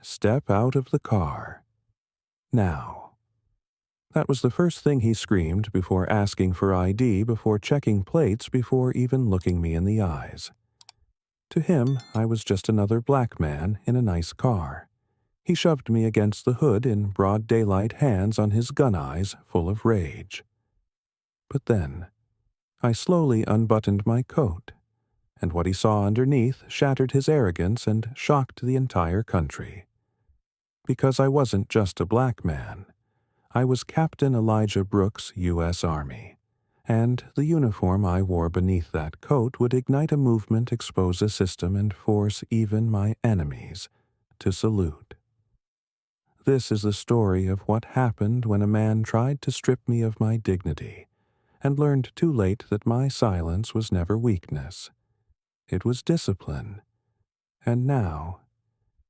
Step out of the car. Now. That was the first thing he screamed before asking for ID, before checking plates, before even looking me in the eyes. To him, I was just another black man in a nice car. He shoved me against the hood in broad daylight, hands on his gun eyes full of rage. But then, I slowly unbuttoned my coat, and what he saw underneath shattered his arrogance and shocked the entire country. Because I wasn't just a black man. I was Captain Elijah Brooks, U.S. Army, and the uniform I wore beneath that coat would ignite a movement, expose a system, and force even my enemies to salute. This is the story of what happened when a man tried to strip me of my dignity, and learned too late that my silence was never weakness. It was discipline. And now,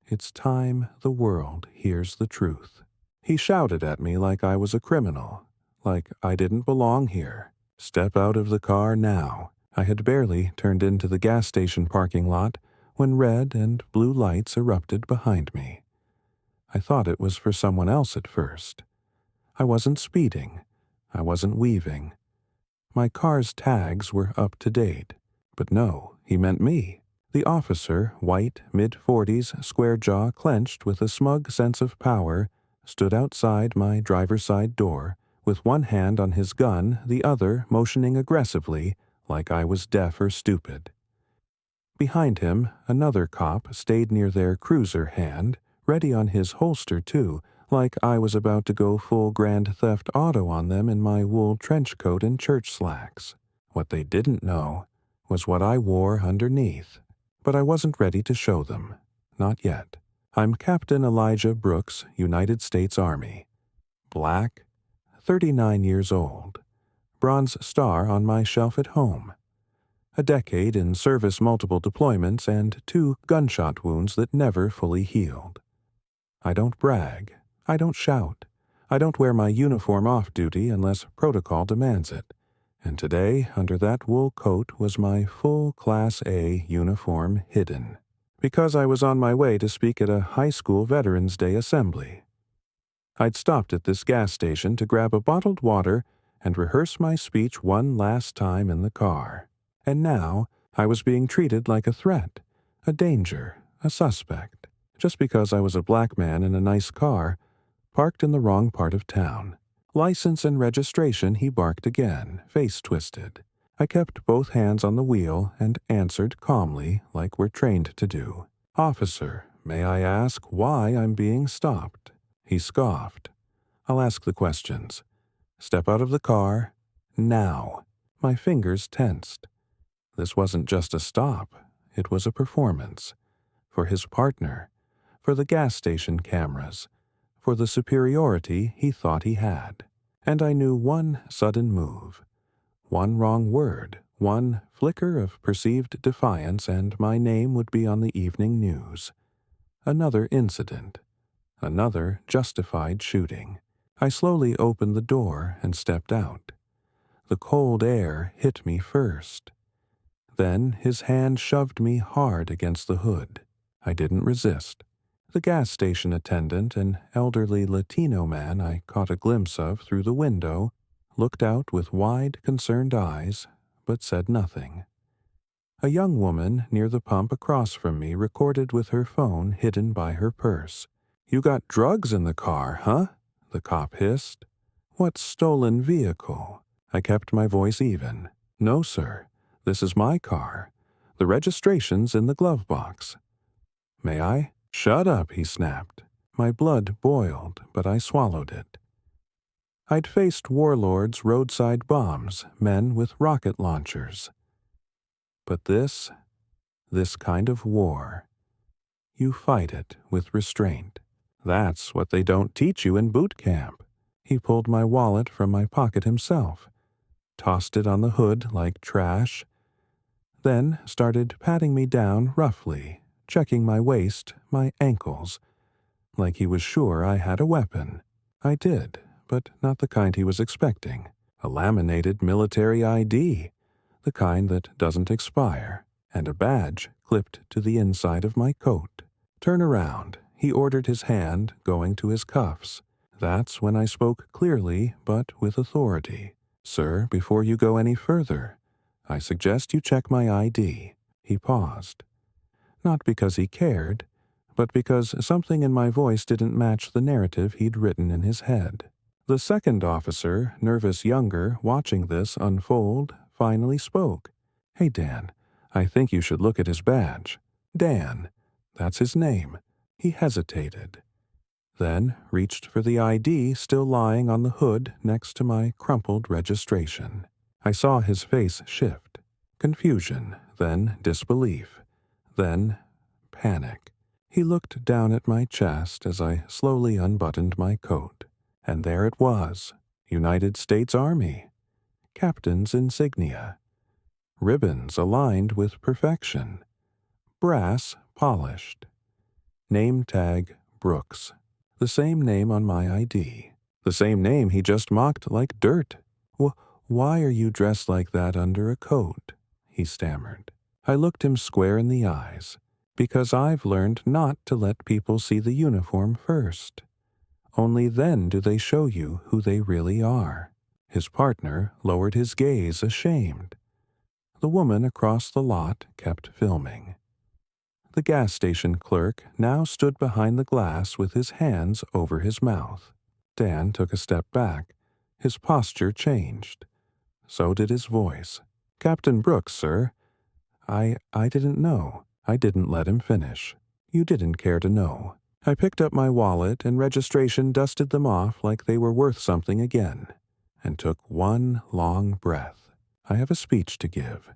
it's time the world hears the truth. He shouted at me like I was a criminal, like I didn't belong here. Step out of the car now. I had barely turned into the gas station parking lot when red and blue lights erupted behind me. I thought it was for someone else at first. I wasn't speeding. I wasn't weaving. My car's tags were up to date. But no, he meant me. The officer, white, mid-40s, square jaw clenched with a smug sense of power, stood outside my driver's side door, with one hand on his gun, the other motioning aggressively, like I was deaf or stupid. Behind him, another cop stayed near their cruiser hand, ready on his holster too, like I was about to go full Grand Theft Auto on them in my wool trench coat and church slacks. What they didn't know was what I wore underneath, but I wasn't ready to show them. Not yet. I'm Captain Elijah Brooks, United States Army. Black, 39 years old. Bronze star on my shelf at home. A decade in service, multiple deployments, and 2 gunshot wounds that never fully healed. I don't brag. I don't shout. I don't wear my uniform off-duty unless protocol demands it. And today, under that wool coat, was my full Class A uniform hidden, because I was on my way to speak at a high school Veterans Day assembly. I'd stopped at this gas station to grab a bottled water and rehearse my speech one last time in the car. And now, I was being treated like a threat, a danger, a suspect, just because I was a black man in a nice car, parked in the wrong part of town. License and registration, he barked again, face twisted. I kept both hands on the wheel and answered calmly, like we're trained to do. Officer, may I ask why I'm being stopped? He scoffed. I'll ask the questions. Step out of the car. Now. My fingers tensed. This wasn't just a stop. It was a performance. For his partner. For the gas station cameras. For the superiority he thought he had. And I knew one sudden move. One wrong word, one flicker of perceived defiance, and my name would be on the evening news. Another incident. Another justified shooting. I slowly opened the door and stepped out. The cold air hit me first. Then his hand shoved me hard against the hood. I didn't resist. The gas station attendant, an elderly Latino man I caught a glimpse of through the window, looked out with wide, concerned eyes, but said nothing. A young woman near the pump across from me recorded with her phone hidden by her purse. "You got drugs in the car, huh?" the cop hissed. "What stolen vehicle?" I kept my voice even. "No, sir. This is my car. The registration's in the glove box." "May I?" "Shut up," he snapped. My blood boiled, but I swallowed it. I'd faced warlords, roadside bombs, men with rocket launchers. But this kind of war, you fight it with restraint. That's what they don't teach you in boot camp. He pulled my wallet from my pocket himself, tossed it on the hood like trash, then started patting me down roughly, checking my waist, my ankles, like he was sure I had a weapon. I did, but not the kind he was expecting. A laminated military ID, the kind that doesn't expire, and a badge clipped to the inside of my coat. "Turn around," he ordered his hand, going to his cuffs. That's when I spoke clearly, but with authority. "Sir, before you go any further, I suggest you check my ID." He paused. Not because he cared, but because something in my voice didn't match the narrative he'd written in his head. The second officer, nervous younger, watching this unfold, finally spoke. "Hey, Dan, I think you should look at his badge." Dan. That's his name. He hesitated. Then reached for the ID still lying on the hood next to my crumpled registration. I saw his face shift. Confusion, then disbelief, then panic. He looked down at my chest as I slowly unbuttoned my coat. And there it was, United States Army. Captain's insignia. Ribbons aligned with perfection. Brass polished. Name tag Brooks. The same name on my ID. The same name he just mocked like dirt. Why are you dressed like that under a coat?" he stammered. I looked him square in the eyes. "Because I've learned not to let people see the uniform first. Only then do they show you who they really are." His partner lowered his gaze, ashamed. The woman across the lot kept filming. The gas station clerk now stood behind the glass with his hands over his mouth. Dan took a step back. His posture changed. So did his voice. "Captain Brooks, sir. I didn't know." I didn't let him finish. "You didn't care to know." I picked up my wallet and registration, dusted them off like they were worth something again, and took one long breath. "I have a speech to give.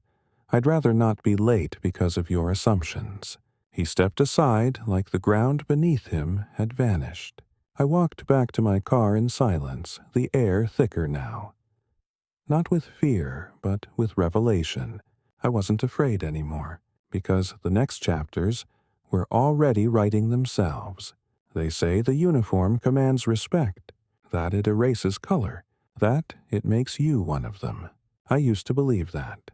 I'd rather not be late because of your assumptions." He stepped aside like the ground beneath him had vanished. I walked back to my car in silence, the air thicker now. Not with fear, but with revelation. I wasn't afraid anymore, because the next chapters were already writing themselves. They say the uniform commands respect, that it erases color, that it makes you one of them. I used to believe that.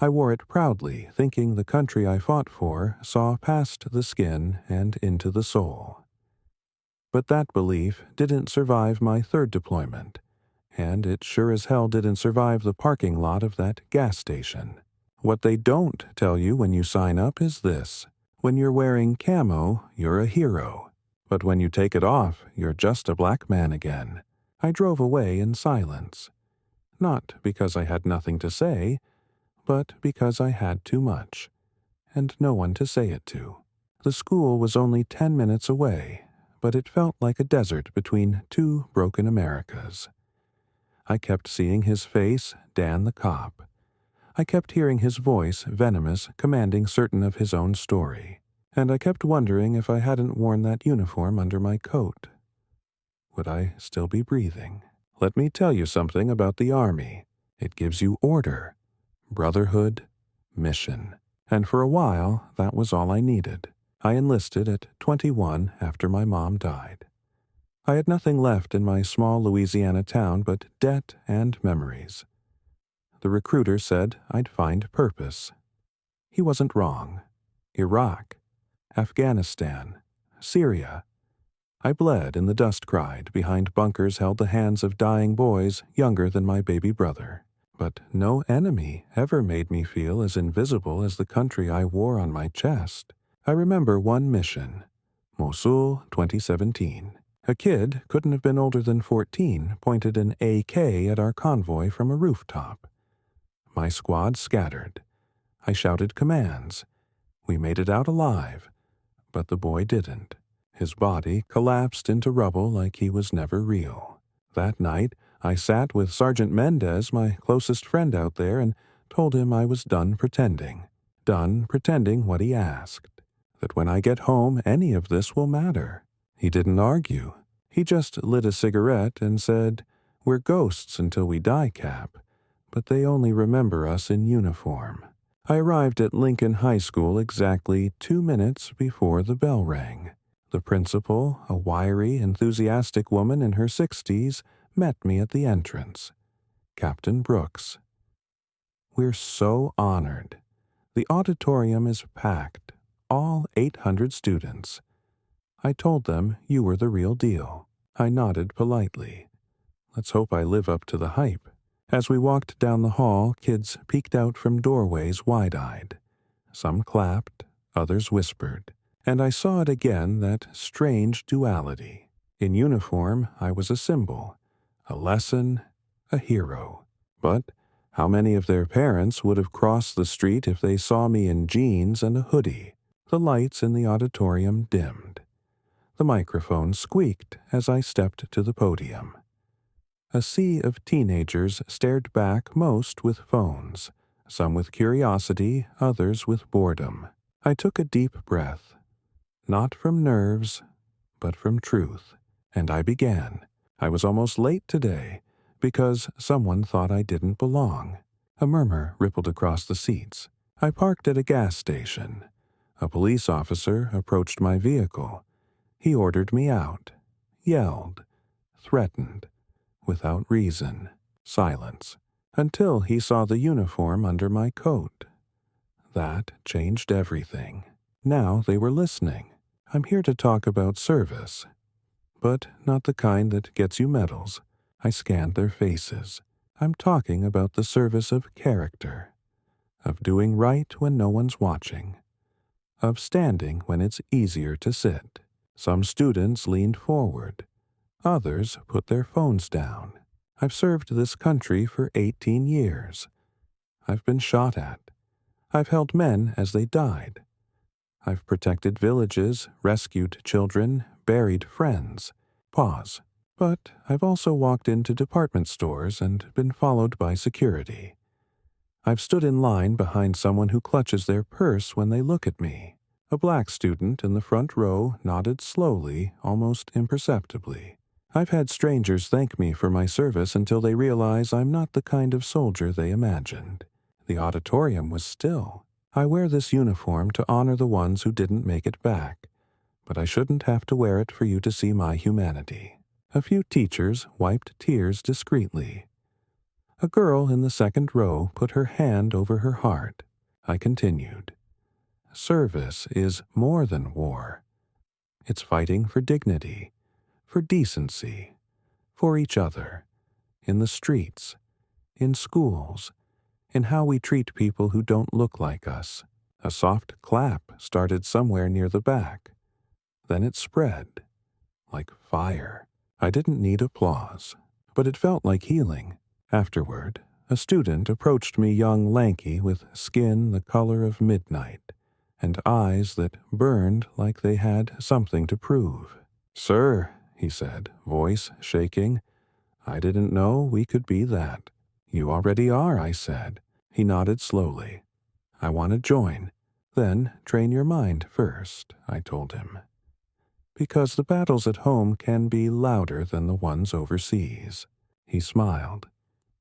I wore it proudly, thinking the country I fought for saw past the skin and into the soul. But that belief didn't survive my third deployment, and it sure as hell didn't survive the parking lot of that gas station. What they don't tell you when you sign up is this: when you're wearing camo, you're a hero. But when you take it off, you're just a black man again. I drove away in silence. Not because I had nothing to say, but because I had too much, and no one to say it to. The school was only 10 minutes away, but it felt like a desert between two broken Americas. I kept seeing his face, Dan the cop. I kept hearing his voice, venomous, commanding certain of his own story. And I kept wondering if I hadn't worn that uniform under my coat. Would I still be breathing? Let me tell you something about the Army. It gives you order, brotherhood, mission. And for a while, that was all I needed. I enlisted at 21 after my mom died. I had nothing left in my small Louisiana town but debt and memories. The recruiter said I'd find purpose. He wasn't wrong. Iraq, Afghanistan, Syria. I bled in the dust cried behind bunkers held the hands of dying boys younger than my baby brother. But no enemy ever made me feel as invisible as the country I wore on my chest. I remember one mission, Mosul 2017. A kid, couldn't have been older than 14, pointed an AK at our convoy from a rooftop. My squad scattered. I shouted commands. We made it out alive, but the boy didn't. His body collapsed into rubble like he was never real. That night, I sat with Sergeant Mendez, my closest friend out there, and told him I was done pretending what he asked, that when I get home any of this will matter. He didn't argue. He just lit a cigarette and said, "We're ghosts until we die, Cap, but they only remember us in uniform." I arrived at Lincoln High School exactly 2 minutes before the bell rang. The principal, a wiry, enthusiastic woman in her 60s, met me at the entrance. Captain Brooks. We're so honored. The auditorium is packed, all 800 students. I told them you were the real deal. I nodded politely. Let's hope I live up to the hype. As we walked down the hall, kids peeked out from doorways wide-eyed. Some clapped, others whispered, and I saw it again, that strange duality. In uniform, I was a symbol, a lesson, a hero. But how many of their parents would have crossed the street if they saw me in jeans and a hoodie? The lights in the auditorium dimmed. The microphone squeaked as I stepped to the podium. A sea of teenagers stared back, most with phones, some with curiosity, others with boredom. I took a deep breath, not from nerves, but from truth, and I began. I was almost late today, because someone thought I didn't belong. A murmur rippled across the seats. I parked at a gas station. A police officer approached my vehicle. He ordered me out, yelled, threatened. Without reason, silence, until he saw the uniform under my coat. That changed everything. Now they were listening. I'm here to talk about service, but not the kind that gets you medals. I scanned their faces. I'm talking about the service of character, of doing right when no one's watching, of standing when it's easier to sit. Some students leaned forward. Others put their phones down. I've served this country for 18 years. I've been shot at. I've held men as they died. I've protected villages, rescued children, buried friends. Pause. But I've also walked into department stores and been followed by security. I've stood in line behind someone who clutches their purse when they look at me. A black student in the front row nodded slowly, almost imperceptibly. I've had strangers thank me for my service until they realize I'm not the kind of soldier they imagined. The auditorium was still. I wear this uniform to honor the ones who didn't make it back, but I shouldn't have to wear it for you to see my humanity. A few teachers wiped tears discreetly. A girl in the second row put her hand over her heart. I continued. Service is more than war. It's fighting for dignity, for decency, for each other, in the streets, in schools, in how we treat people who don't look like us. A soft clap started somewhere near the back. Then it spread, like fire. I didn't need applause, but it felt like healing. Afterward, a student approached me, young, lanky, with skin the color of midnight, and eyes that burned like they had something to prove. "Sir," he said, voice shaking, "I didn't know we could be that." "You already are," I said. He nodded slowly. "I want to join." "Then train your mind first," I told him. "Because the battles at home can be louder than the ones overseas." He smiled.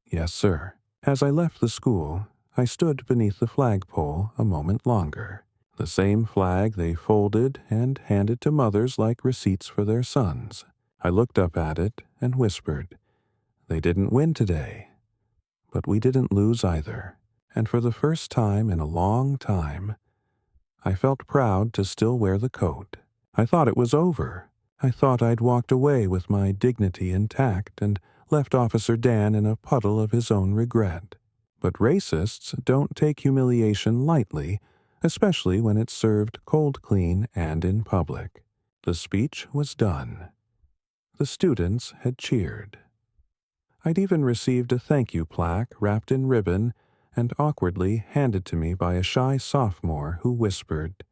"Yes, sir." As I left the school, I stood beneath the flagpole a moment longer. The same flag they folded and handed to mothers like receipts for their sons. I looked up at it and whispered, "They didn't win today, but we didn't lose either." And for the first time in a long time, I felt proud to still wear the coat. I thought it was over. I thought I'd walked away with my dignity intact and left Officer Dan in a puddle of his own regret. But racists don't take humiliation lightly, especially when it's served cold clean and in public. The speech was done. The students had cheered. I'd even received a thank you plaque wrapped in ribbon and awkwardly handed to me by a shy sophomore who whispered,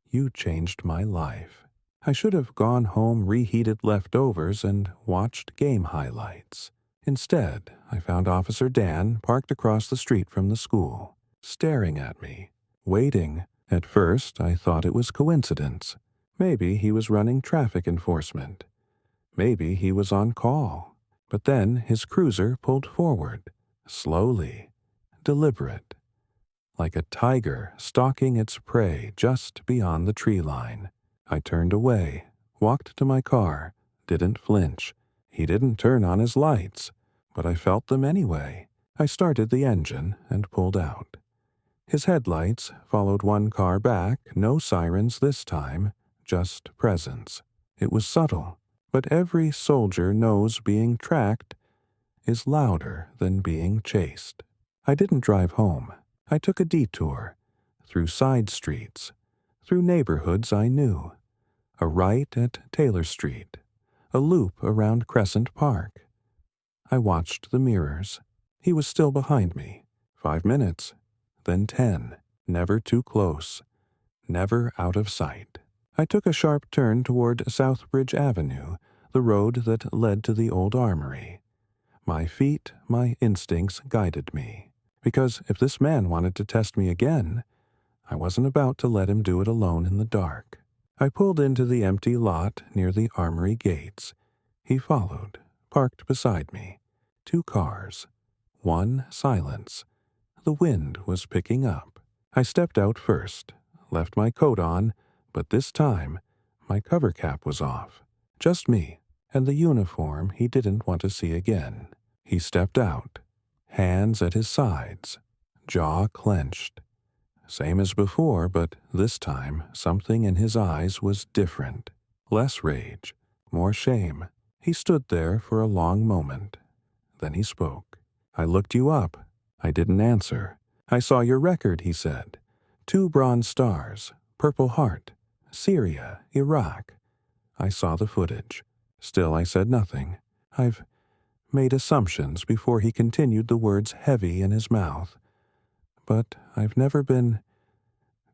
"You changed my life." I should have gone home, reheated leftovers, and watched game highlights. Instead, I found Officer Dan parked across the street from the school, staring at me, waiting. At first, I thought it was coincidence. Maybe he was running traffic enforcement. Maybe he was on call. But then his cruiser pulled forward, slowly, deliberate, like a tiger stalking its prey just beyond the tree line. I turned away, walked to my car, didn't flinch. He didn't turn on his lights, but I felt them anyway. I started the engine and pulled out. His headlights followed one car back, no sirens this time, just presence. It was subtle, but every soldier knows being tracked is louder than being chased. I didn't drive home. I took a detour, through side streets, through neighborhoods I knew, a right at Taylor Street, a loop around Crescent Park. I watched the mirrors. He was still behind me. 5 minutes, then 10, never too close, never out of sight. I took a sharp turn toward Southbridge Avenue, the road that led to the old armory. My feet, my instincts guided me, because if this man wanted to test me again, I wasn't about to let him do it alone in the dark. I pulled into the empty lot near the armory gates. He followed, parked beside me. 2 cars. 1 silence. The wind was picking up. I stepped out first, left my coat on, but this time my cover cap was off. Just me, and the uniform he didn't want to see again. He stepped out, hands at his sides, jaw clenched. Same as before, but this time something in his eyes was different. Less rage, more shame. He stood there for a long moment. Then he spoke. "I looked you up." I didn't answer. "I saw your record," he said. 2 Bronze Stars, Purple Heart, Syria, Iraq. I saw the footage. Still I said nothing. I've made assumptions before he continued, the words heavy in his mouth. But I've never been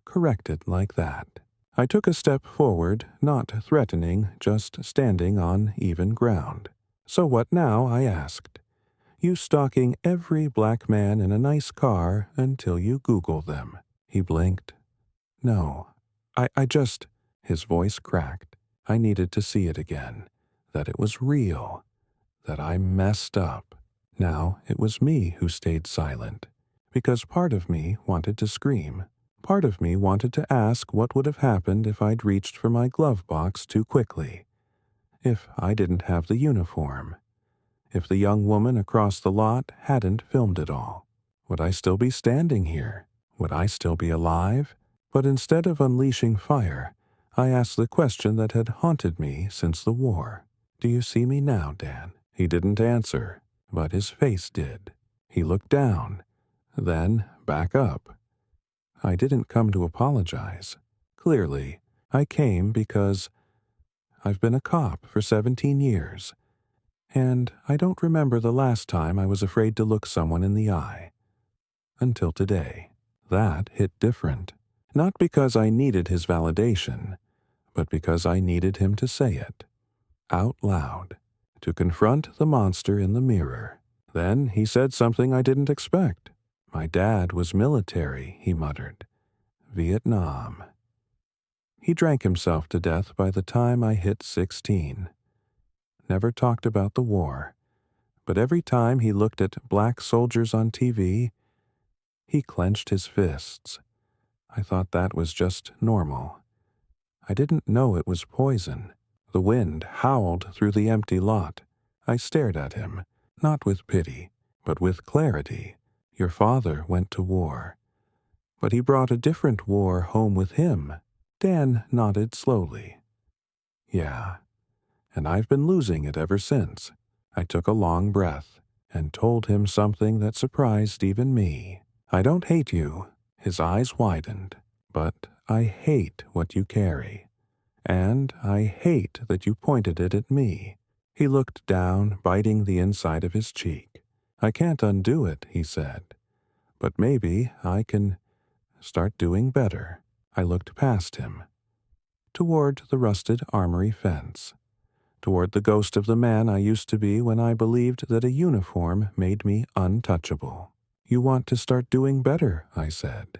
corrected like that. I took a step forward, not threatening, just standing on even ground. "So what now?" I asked. "You stalking every black man in a nice car until you Google them." He blinked. "No, I just—" His voice cracked. I needed to see it again, that it was real, that I messed up. Now it was me who stayed silent, because part of me wanted to scream. Part of me wanted to ask what would have happened if I'd reached for my glove box too quickly, if I didn't have the uniform, if the young woman across the lot hadn't filmed it all. Would I still be standing here? Would I still be alive? But instead of unleashing fire, I asked the question that had haunted me since the war. "Do you see me now, Dan?" He didn't answer, but his face did. He looked down, then back up. I didn't come to apologize. Clearly, I came because I've been a cop for 17 years, and I don't remember the last time I was afraid to look someone in the eye. Until today. That hit different. Not because I needed his validation, but because I needed him to say it. Out loud. To confront the monster in the mirror. Then he said something I didn't expect. "My dad was military," he muttered. "Vietnam." He drank himself to death by the time I hit 16. Never talked about the war, but every time he looked at black soldiers on TV, he clenched his fists. I thought that was just normal. I didn't know it was poison. The wind howled through the empty lot. I stared at him, not with pity, but with clarity. Your father went to war, but he brought a different war home with him. Dan nodded slowly. Yeah, and I've been losing it ever since. I took a long breath and told him something that surprised even me. I don't hate you. His eyes widened. But I hate what you carry. And I hate that you pointed it at me. He looked down, biting the inside of his cheek. I can't undo it, he said. But maybe I can start doing better. I looked past him, toward the rusted armory fence, toward the ghost of the man I used to be when I believed that a uniform made me untouchable. You want to start doing better, I said.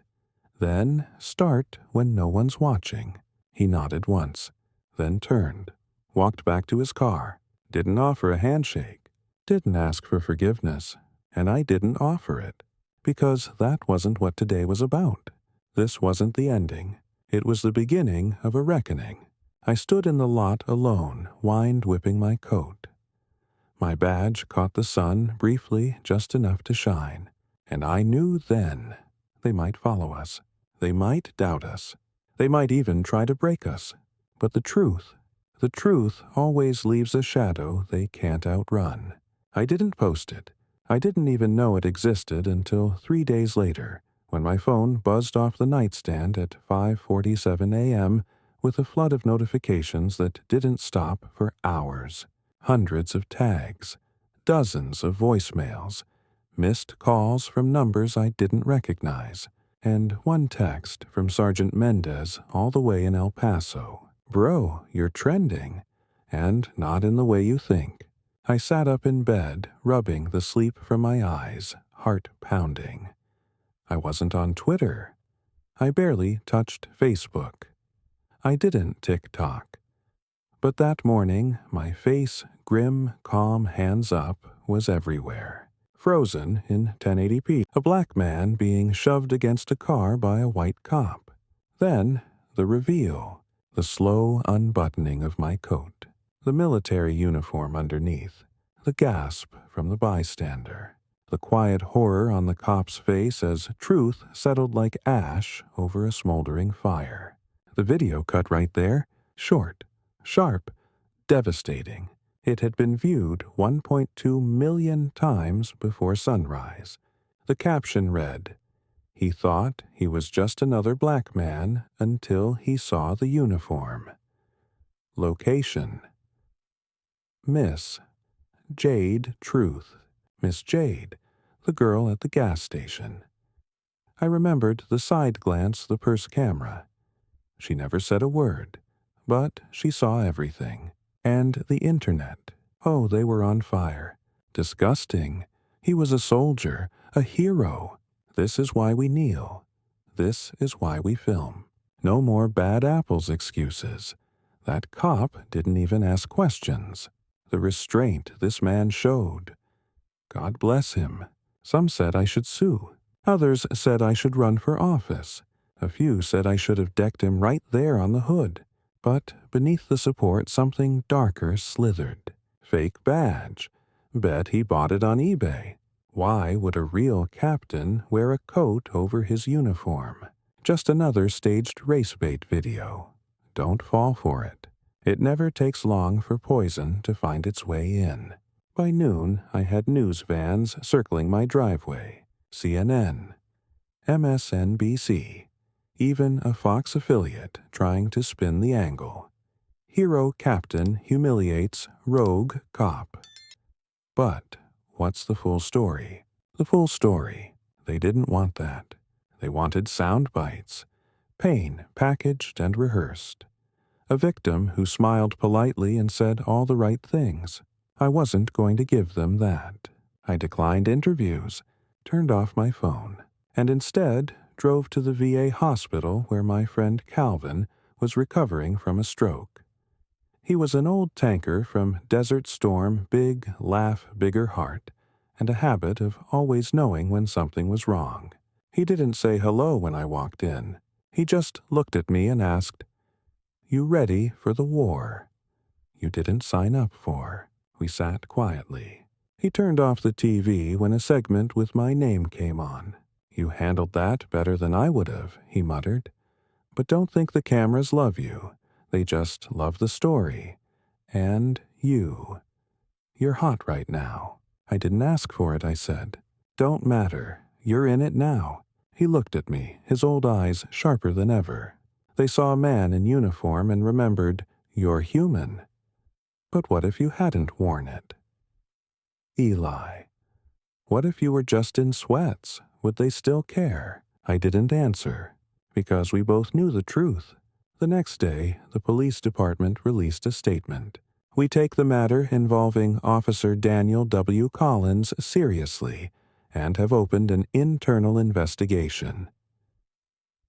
Then start when no one's watching. He nodded once, then turned, walked back to his car, didn't offer a handshake, didn't ask for forgiveness, and I didn't offer it, because that wasn't what today was about. This wasn't the ending. It was the beginning of a reckoning. I stood in the lot alone, wind-whipping my coat. My badge caught the sun briefly, just enough to shine, and I knew then they might follow us. They might doubt us. They might even try to break us. But the truth always leaves a shadow they can't outrun. I didn't post it. I didn't even know it existed until 3 days later, when my phone buzzed off the nightstand at 5:47 a.m. with a flood of notifications that didn't stop for hours. Hundreds of tags, dozens of voicemails, missed calls from numbers I didn't recognize, and one text from Sergeant Mendez all the way in El Paso. "Bro, you're trending, and not in the way you think." I sat up in bed, rubbing the sleep from my eyes, heart pounding. I wasn't on Twitter. I barely touched Facebook. I didn't TikTok. But that morning, my face, grim, calm, hands up, was everywhere. Frozen in 1080p, a black man being shoved against a car by a white cop. Then, the reveal, the slow unbuttoning of my coat, the military uniform underneath, the gasp from the bystander, the quiet horror on the cop's face as truth settled like ash over a smoldering fire. The video cut right there, short, sharp, devastating. It had been viewed 1.2 million times before sunrise. The caption read, "He thought he was just another black man until he saw the uniform." Location: Miss Jade Truth. Miss Jade, the girl at the gas station. I remembered the side glance the purse camera. She never said a word, but she saw everything. And the internet. Oh, they were on fire. Disgusting. He was a soldier, a hero. This is why we kneel. This is why we film. No more bad apples excuses. That cop didn't even ask questions. The restraint this man showed. God bless him. Some said I should sue. Others said I should run for office. A few said I should have decked him right there on the hood. But beneath the support something darker slithered. Fake badge. Bet he bought it on eBay. Why would a real captain wear a coat over his uniform? Just another staged race bait video. Don't fall for it. It never takes long for poison to find its way in. By noon, I had news vans circling my driveway. CNN, MSNBC, even a Fox affiliate trying to spin the angle. Hero captain humiliates rogue cop. But what's the full story? The full story. They didn't want that. They wanted sound bites. Pain packaged and rehearsed. A victim who smiled politely and said all the right things. I wasn't going to give them that. I declined interviews, turned off my phone, and instead drove to the VA hospital where my friend Calvin was recovering from a stroke. He was an old tanker from Desert Storm, big, laugh, bigger heart, and a habit of always knowing when something was wrong. He didn't say hello when I walked in. He just looked at me and asked, "You ready for the war you didn't sign up for?" We sat quietly. He turned off the TV when a segment with my name came on. "You handled that better than I would have," he muttered. "But don't think the cameras love you. They just love the story. And you. You're hot right now." "I didn't ask for it," I said. "Don't matter. You're in it now." He looked at me, his old eyes sharper than ever. They saw a man in uniform and remembered, "You're human." But what if you hadn't worn it? Eli. What if you were just in sweats? Would they still care? I didn't answer, because we both knew the truth. The next day, the police department released a statement. "We take the matter involving Officer Daniel W. Collins seriously and have opened an internal investigation.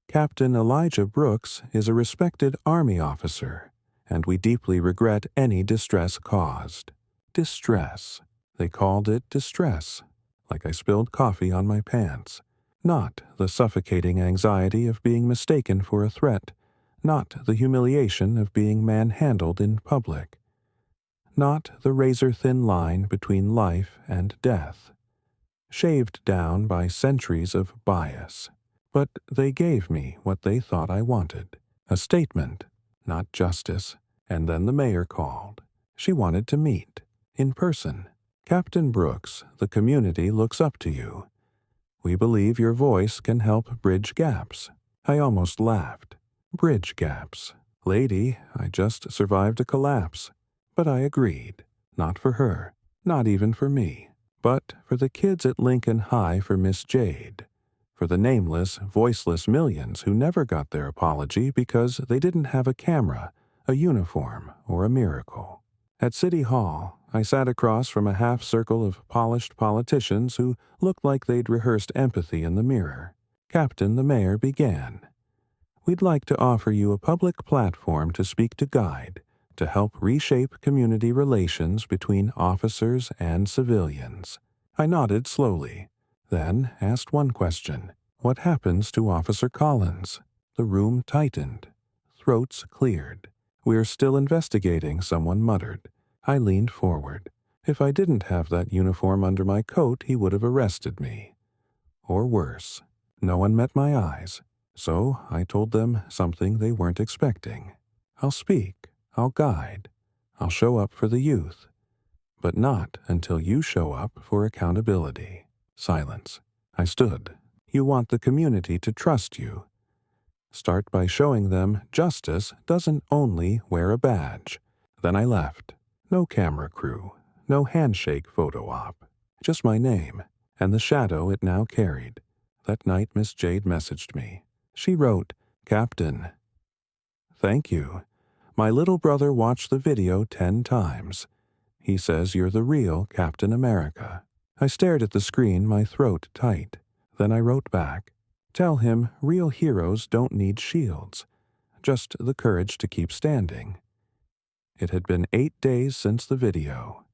Captain Elijah Brooks is a respected Army officer, and we deeply regret any distress caused." Distress. They called it distress, like I spilled coffee on my pants. Not the suffocating anxiety of being mistaken for a threat, not the humiliation of being manhandled in public, not the razor-thin line between life and death, shaved down by centuries of bias. But they gave me what they thought I wanted, a statement, not justice. And then the mayor called. She wanted to meet, in person. Captain Brooks, the community looks up to you. We believe your voice can help bridge gaps. I almost laughed. Bridge gaps. Lady, I just survived a collapse. But I agreed. Not for her. Not even for me. But for the kids at Lincoln High, for Miss Jade. For the nameless, voiceless millions who never got their apology because they didn't have a camera, a uniform, or a miracle. At City Hall, I sat across from a half-circle of polished politicians who looked like they'd rehearsed empathy in the mirror. Captain, the mayor, began. We'd like to offer you a public platform to speak to guide, to help reshape community relations between officers and civilians. I nodded slowly, then asked one question. What happens to Officer Collins? The room tightened. Throats cleared. We're still investigating, someone muttered. I leaned forward. If I didn't have that uniform under my coat, he would have arrested me. Or worse. No one met my eyes, so I told them something they weren't expecting. I'll speak. I'll guide. I'll show up for the youth. But not until you show up for accountability. Silence. I stood. You want the community to trust you. Start by showing them justice doesn't only wear a badge. Then I left. No camera crew. No handshake photo op. Just my name, and the shadow it now carried. That night Miss Jade messaged me. She wrote, Captain. Thank you. My little brother watched the video 10 times. He says you're the real Captain America. I stared at the screen, my throat tight. Then I wrote back. Tell him real heroes don't need shields, just the courage to keep standing. It had been 8 days since the video.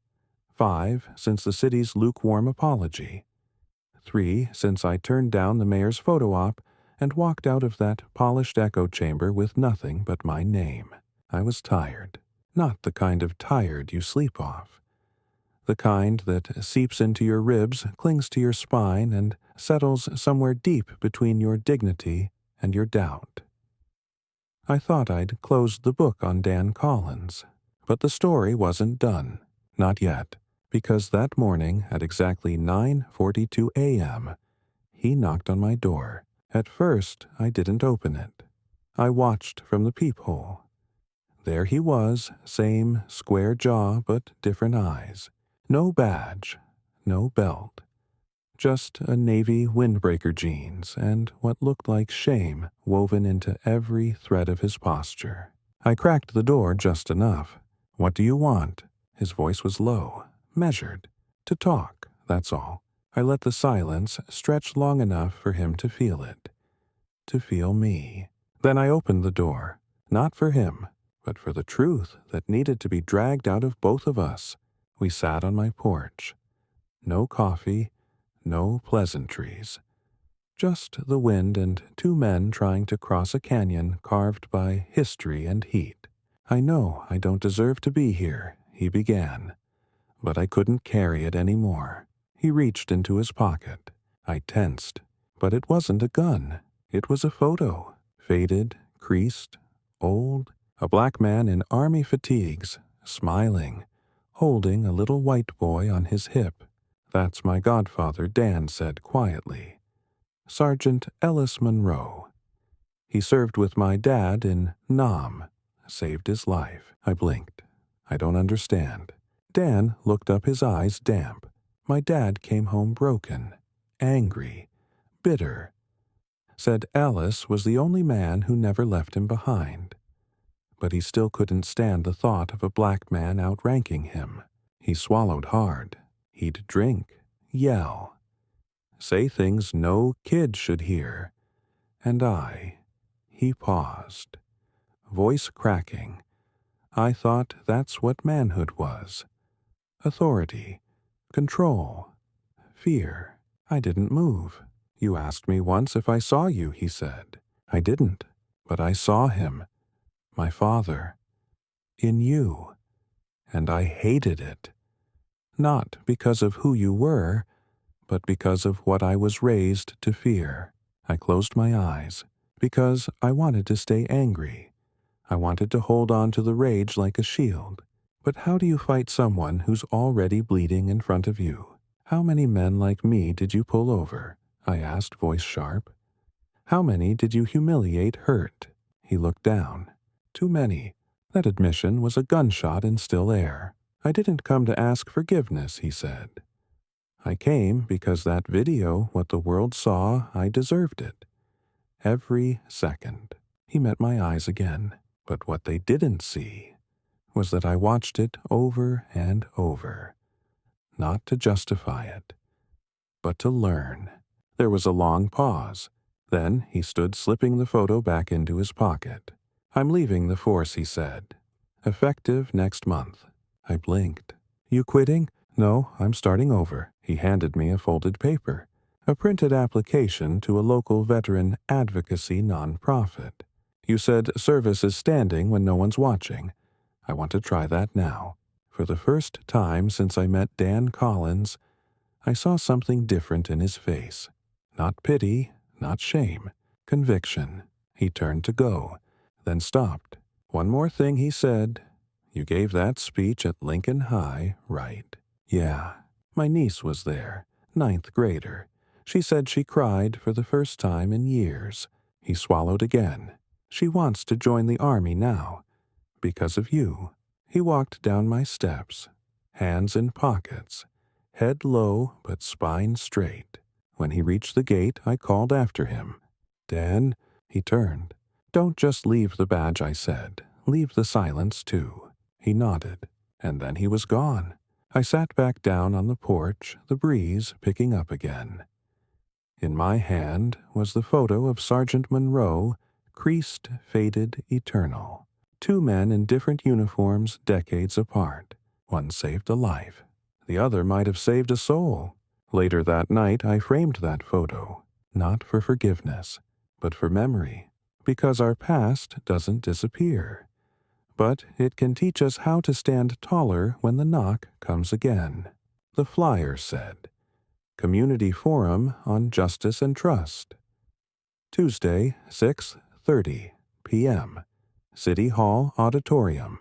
5 since the city's lukewarm apology. 3 since I turned down the mayor's photo op and walked out of that polished echo chamber with nothing but my name. I was tired. Not the kind of tired you sleep off. The kind that seeps into your ribs, clings to your spine, and settles somewhere deep between your dignity and your doubt. I thought I'd closed the book on Dan Collins, but the story wasn't done. Not yet, because that morning at exactly 9:42 a.m., he knocked on my door. At first, I didn't open it. I watched from the peephole. There he was, same square jaw but different eyes. No badge, no belt. Just a navy windbreaker jeans and what looked like shame woven into every thread of his posture. I cracked the door just enough. What do you want? His voice was low, measured. To talk, that's all. I let the silence stretch long enough for him to feel it. To feel me. Then I opened the door, not for him, but for the truth that needed to be dragged out of both of us. We sat on my porch. No coffee, no pleasantries. Just the wind and 2 men trying to cross a canyon carved by history and heat. I know I don't deserve to be here, he began, but I couldn't carry it any more. He reached into his pocket. I tensed, but it wasn't a gun. It was a photo, faded, creased, old, a black man in army fatigues, smiling, holding a little white boy on his hip. That's my godfather, Dan said quietly. Sergeant Ellis Monroe. He served with my dad in Nam, saved his life. I blinked. I don't understand. Dan looked up, his eyes damp. My dad came home broken, angry, bitter. Said Ellis was the only man who never left him behind. But he still couldn't stand the thought of a black man outranking him. He swallowed hard. He'd drink, yell, say things no kid should hear. And he paused, voice cracking. I thought that's what manhood was. Authority, control, fear. I didn't move. You asked me once if I saw you, he said. I didn't, but I saw him, my father, in you, and I hated it. Not because of who you were, but because of what I was raised to fear. I closed my eyes, because I wanted to stay angry. I wanted to hold on to the rage like a shield. But how do you fight someone who's already bleeding in front of you? How many men like me did you pull over? I asked, voice sharp. How many did you humiliate, hurt? He looked down. Too many. That admission was a gunshot in still air. I didn't come to ask forgiveness, he said. I came because that video, what the world saw, I deserved it. Every second. He met my eyes again. But what they didn't see was that I watched it over and over. Not to justify it, but to learn. There was a long pause. Then he stood slipping the photo back into his pocket. I'm leaving the force, he said. Effective next month. I blinked. You quitting? No, I'm starting over. He handed me a folded paper, a printed application to a local veteran advocacy nonprofit. You said service is standing when no one's watching. I want to try that now. For the first time since I met Dan Collins, I saw something different in his face. Not pity, not shame, conviction. He turned to go, then stopped. One more thing, he said. You gave that speech at Lincoln High, right? Yeah. My niece was there, 9th grader. She said she cried for the first time in years. He swallowed again. She wants to join the army now. Because of you. He walked down my steps, hands in pockets, head low but spine straight. When he reached the gate, I called after him. Dan, he turned. Don't just leave the badge, I said. Leave the silence, too. He nodded, and then he was gone. I sat back down on the porch, the breeze picking up again. In my hand was the photo of Sergeant Monroe, creased, faded, eternal. 2 men in different uniforms decades apart. One saved a life. The other might have saved a soul. Later that night, I framed that photo, not for forgiveness, but for memory, because our past doesn't disappear. But it can teach us how to stand taller when the knock comes again. The flyer said, Community Forum on Justice and Trust. Tuesday, 6:30 p.m. City Hall Auditorium.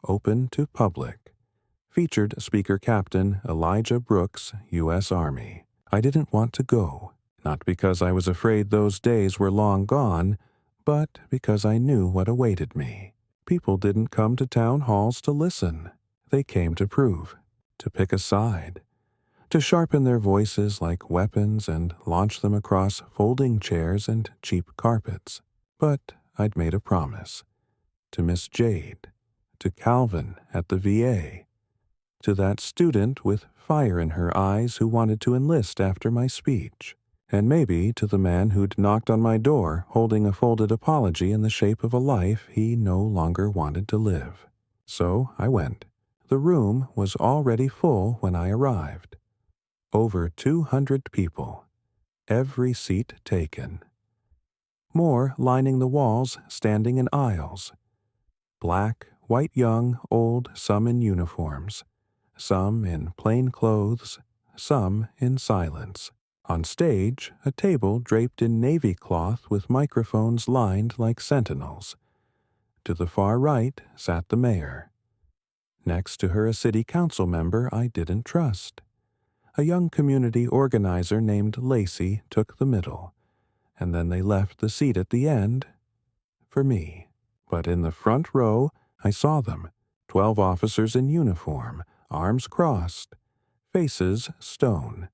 Open to public. Featured Speaker Captain Elijah Brooks, U.S. Army. I didn't want to go, not because I was afraid those days were long gone, but because I knew what awaited me. People didn't come to town halls to listen. They came to prove, to pick a side, to sharpen their voices like weapons and launch them across folding chairs and cheap carpets. But I'd made a promise. To Miss Jade, to Calvin at the VA, to that student with fire in her eyes who wanted to enlist after my speech, and maybe to the man who'd knocked on my door holding a folded apology in the shape of a life he no longer wanted to live. So I went. The room was already full when I arrived. Over 200 people, every seat taken. More lining the walls, standing in aisles. Black, white young, old, some in uniforms. Some in plain clothes, some in silence. On stage, a table draped in navy cloth with microphones lined like sentinels. To the far right sat the mayor. Next to her a city council member I didn't trust. A young community organizer named Lacey took the middle, and then they left the seat at the end for me. But in the front row, I saw them, 12 officers in uniform, arms crossed, faces stone,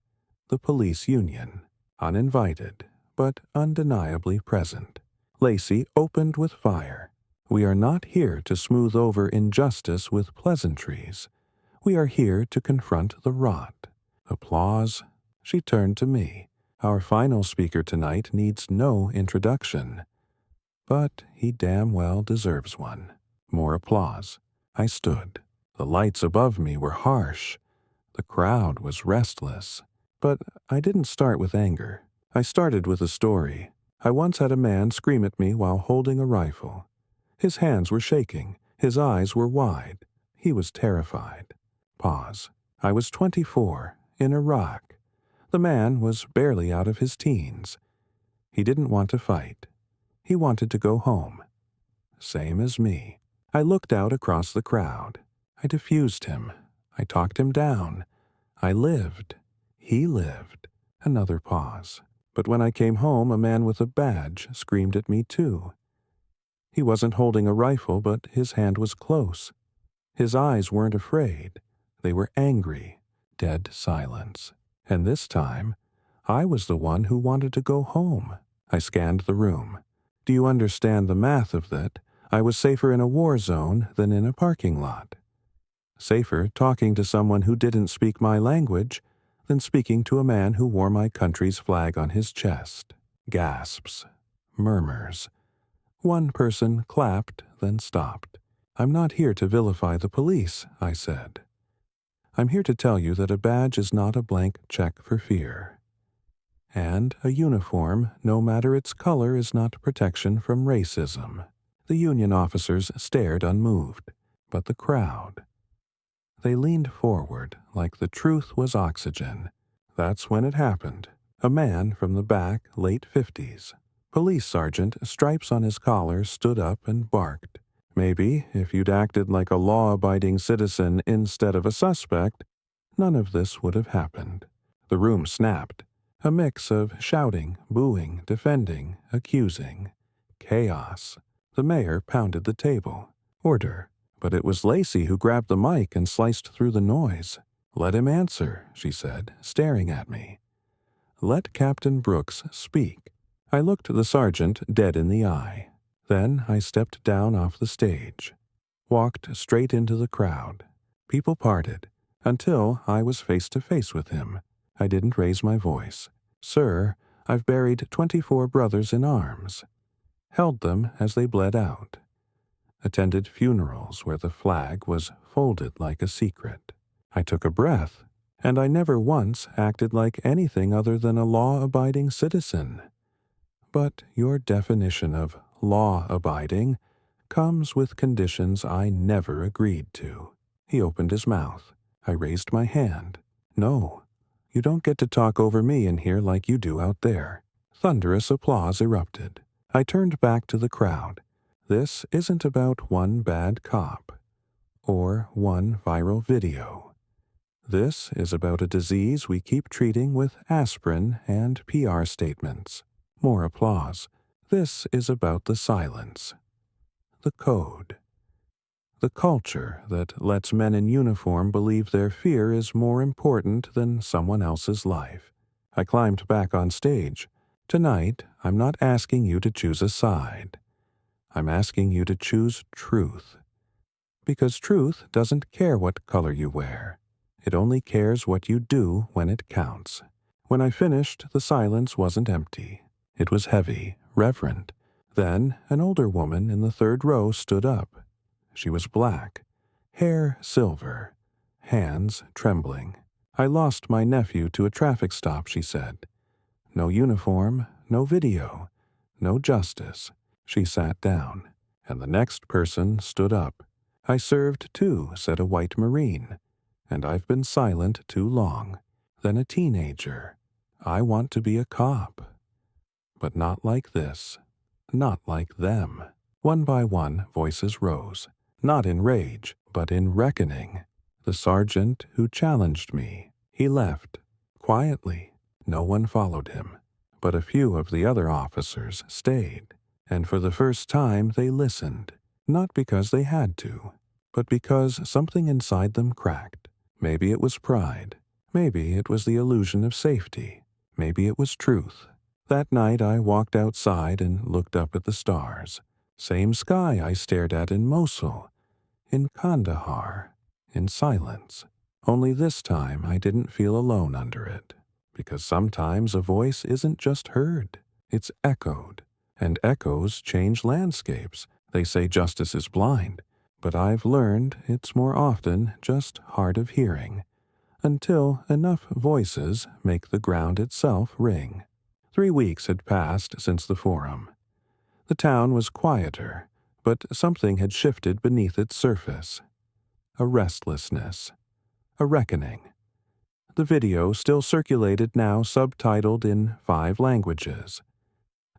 the police union, uninvited, but undeniably present. Lacey opened with fire. We are not here to smooth over injustice with pleasantries. We are here to confront the rot. Applause. She turned to me. Our final speaker tonight needs no introduction. But he damn well deserves one. More applause. I stood. The lights above me were harsh. The crowd was restless. But I didn't start with anger. I started with a story. I once had a man scream at me while holding a rifle. His hands were shaking. His eyes were wide. He was terrified. Pause. I was 24, in Iraq. The man was barely out of his teens. He didn't want to fight. He wanted to go home. same as me. I looked out across the crowd. I diffused him. I talked him down. I lived. He lived. Another pause. But when I came home, a man with a badge screamed at me too. He wasn't holding a rifle, but his hand was close. His eyes weren't afraid. They were angry. Dead silence. And this time, I was the one who wanted to go home. I scanned the room. Do you understand the math of that? I was safer in a war zone than in a parking lot. Safer talking to someone who didn't speak my language than speaking to a man who wore my country's flag on his chest. Gasps. Murmurs. One person clapped, then stopped. I'm not here to vilify the police, I said. I'm here to tell you that a badge is not a blank check for fear. And a uniform, no matter its color, is not protection from racism. The Union officers stared unmoved, but the crowd. They leaned forward like the truth was oxygen. That's when it happened. A man from the back, late 50s. Police sergeant, stripes on his collar, stood up and barked. Maybe, if you'd acted like a law-abiding citizen instead of a suspect, none of this would have happened. The room snapped. A mix of shouting, booing, defending, accusing. Chaos. The mayor pounded the table. Order. But it was Lacey who grabbed the mic and sliced through the noise. Let him answer, she said, staring at me. Let Captain Brooks speak. I looked the sergeant dead in the eye. Then I stepped down off the stage. Walked straight into the crowd. People parted, until I was face to face with him. I didn't raise my voice. Sir, I've buried 24 brothers in arms. Held them as they bled out. Attended funerals where the flag was folded like a secret. I took a breath, and I never once acted like anything other than a law-abiding citizen. But your definition of law-abiding comes with conditions I never agreed to. He opened his mouth. I raised my hand. No, you don't get to talk over me in here like you do out there. Thunderous applause erupted. I turned back to the crowd. This isn't about one bad cop or one viral video. This is about a disease we keep treating with aspirin and PR statements. More applause. This is about the silence. The code. The culture that lets men in uniform believe their fear is more important than someone else's life. I climbed back on stage. Tonight, I'm not asking you to choose a side. I'm asking you to choose truth. Because truth doesn't care what color you wear. It only cares what you do when it counts. When I finished, the silence wasn't empty. It was heavy, reverent. Then an older woman in the third row stood up. She was black, hair silver, hands trembling. I lost my nephew to a traffic stop, she said. No uniform, no video, no justice. She sat down, and the next person stood up. I served too, said a white Marine, and I've been silent too long. Then a teenager. I want to be a cop. But not like this. Not like them. One by one, voices rose. Not in rage, but in reckoning. The sergeant who challenged me. He left. Quietly. No one followed him. But a few of the other officers stayed. And for the first time they listened. Not because they had to, but because something inside them cracked. Maybe it was pride. Maybe it was the illusion of safety. Maybe it was truth. That night I walked outside and looked up at the stars. Same sky I stared at in Mosul, in Kandahar, in silence. Only this time I didn't feel alone under it. Because sometimes a voice isn't just heard, it's echoed. And echoes change landscapes. They say justice is blind, but I've learned it's more often just hard of hearing, until enough voices make the ground itself ring. 3 weeks had passed since the forum. The town was quieter, but something had shifted beneath its surface. A restlessness. A reckoning. The video still circulated now subtitled in 5 languages.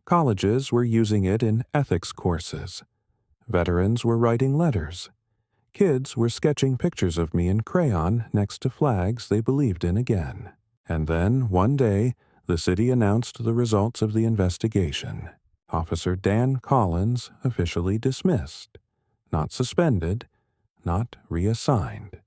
Colleges were using it in ethics courses. Veterans were writing letters. Kids were sketching pictures of me in crayon next to flags they believed in again. And then, one day, the city announced the results of the investigation. Officer Dan Collins officially dismissed. Not suspended, not reassigned.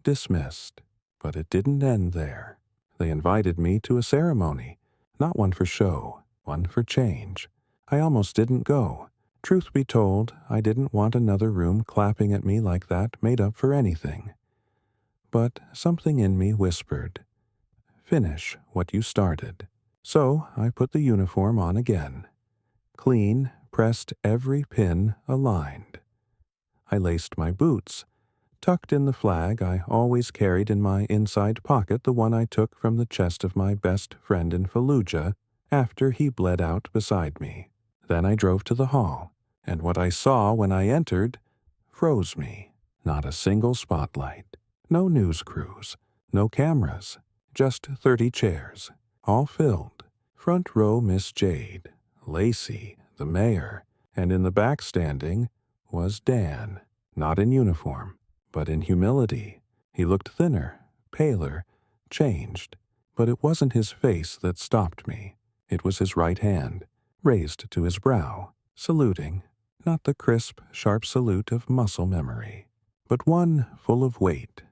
Dismissed. But it didn't end there. They invited me to a ceremony, not one for show, one for change. I almost didn't go. Truth be told, I didn't want another room clapping at me like that made up for anything. But something in me whispered, "Finish what you started." So I put the uniform on again. Clean, pressed every pin aligned. I laced my boots, tucked in the flag I always carried in my inside pocket, the one I took from the chest of my best friend in Fallujah after he bled out beside me. Then I drove to the hall, and what I saw when I entered froze me. Not a single spotlight, no news crews, no cameras, just 30 chairs, all filled. Front row Miss Jade, Lacey, the mayor, and in the back standing was Dan, not in uniform, but in humility. He looked thinner, paler, changed, but it wasn't his face that stopped me. It was his right hand, raised to his brow, saluting, not the crisp, sharp salute of muscle memory, but one full of weight,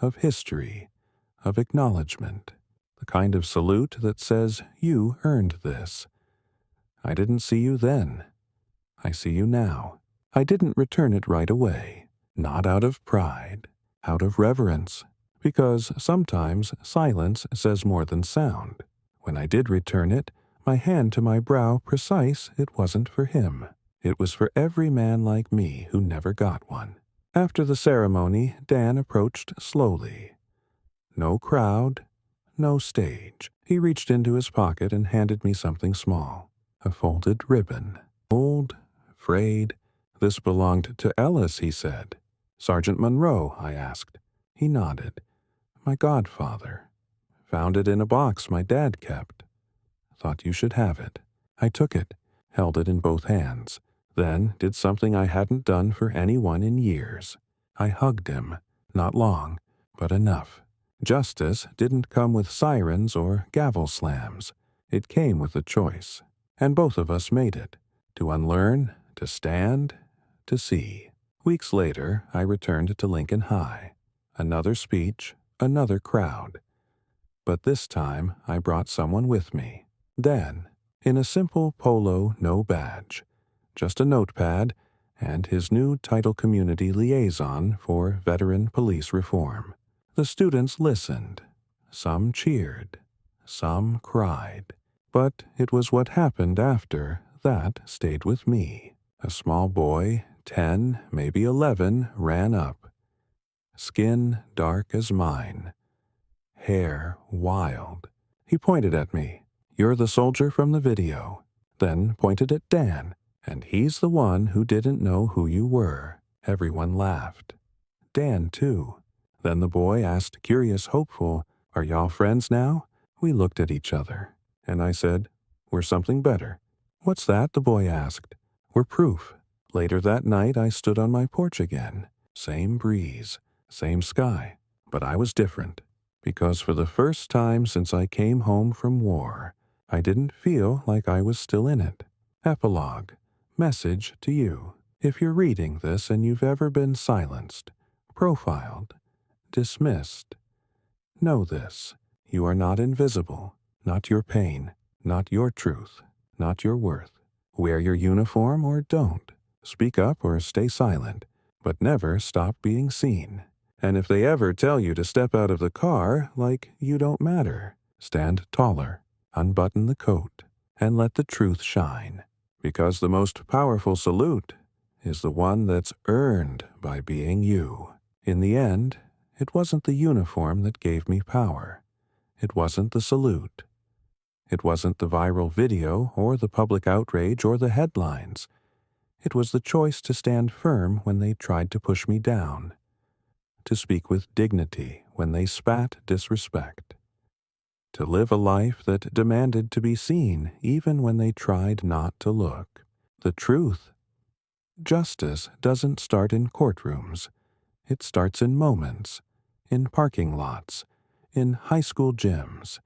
of history, of acknowledgement, the kind of salute that says you earned this. I didn't see you then. I see you now. I didn't return it right away, not out of pride, out of reverence, because sometimes silence says more than sound. When I did return it, my hand to my brow precise, it wasn't for him. It was for every man like me who never got one. After the ceremony, Dan approached slowly. No crowd, no stage. He reached into his pocket and handed me something small, a folded ribbon. Old, frayed. This belonged to Ellis, he said. Sergeant Monroe, I asked. He nodded. My godfather. Found it in a box my dad kept. Thought you should have it. I took it, held it in both hands, then did something I hadn't done for anyone in years. I hugged him. Not long, but enough. Justice didn't come with sirens or gavel slams. It came with a choice, and both of us made it. To unlearn, to stand, to see. Weeks later, I returned to Lincoln High. Another speech, another crowd. But this time, I brought someone with me. Dan, in a simple polo, no badge. Just a notepad and his new title community liaison for veteran police reform. The students listened. Some cheered. Some cried. But it was what happened after that stayed with me. A small boy, 10, maybe 11, ran up. Skin dark as mine. Hair wild. He pointed at me. You're the soldier from the video. Then pointed at Dan. And he's the one who didn't know who you were. Everyone laughed. Dan, too. Then the boy asked, curious, hopeful, are y'all friends now? We looked at each other. And I said, we're something better. What's that? The boy asked. We're proof. Later that night, I stood on my porch again. Same breeze, same sky. But I was different. Because for the first time since I came home from war, I didn't feel like I was still in it. Epilogue. Message to you. If you're reading this and you've ever been silenced, profiled, dismissed, know this. You are not invisible, not your pain, not your truth, not your worth. Wear your uniform or don't. Speak up or stay silent, but never stop being seen. And if they ever tell you to step out of the car like you don't matter, stand taller, unbutton the coat, and let the truth shine. Because the most powerful salute is the one that's earned by being you. In the end, it wasn't the uniform that gave me power. It wasn't the salute. It wasn't the viral video or the public outrage or the headlines. It was the choice to stand firm when they tried to push me down, to speak with dignity when they spat disrespect, to live a life that demanded to be seen even when they tried not to look. The truth Justice doesn't start in courtrooms. It starts in moments, in parking lots, in high school gyms,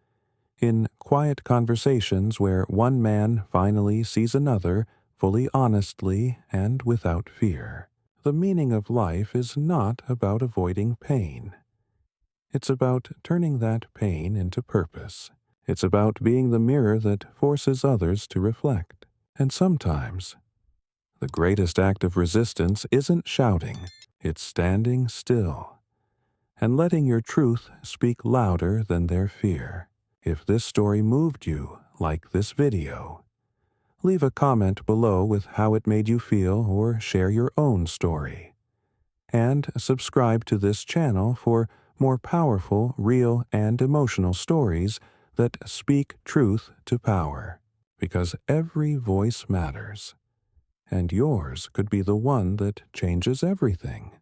in quiet conversations where one man finally sees another fully honestly and without fear. The meaning of life is not about avoiding pain. It's about turning that pain into purpose. It's about being the mirror that forces others to reflect. And sometimes, the greatest act of resistance isn't shouting, it's standing still and letting your truth speak louder than their fear. If this story moved you, like this video, leave a comment below with how it made you feel or share your own story. And subscribe to this channel for more powerful, real, and emotional stories that speak truth to power. Because every voice matters, and yours could be the one that changes everything.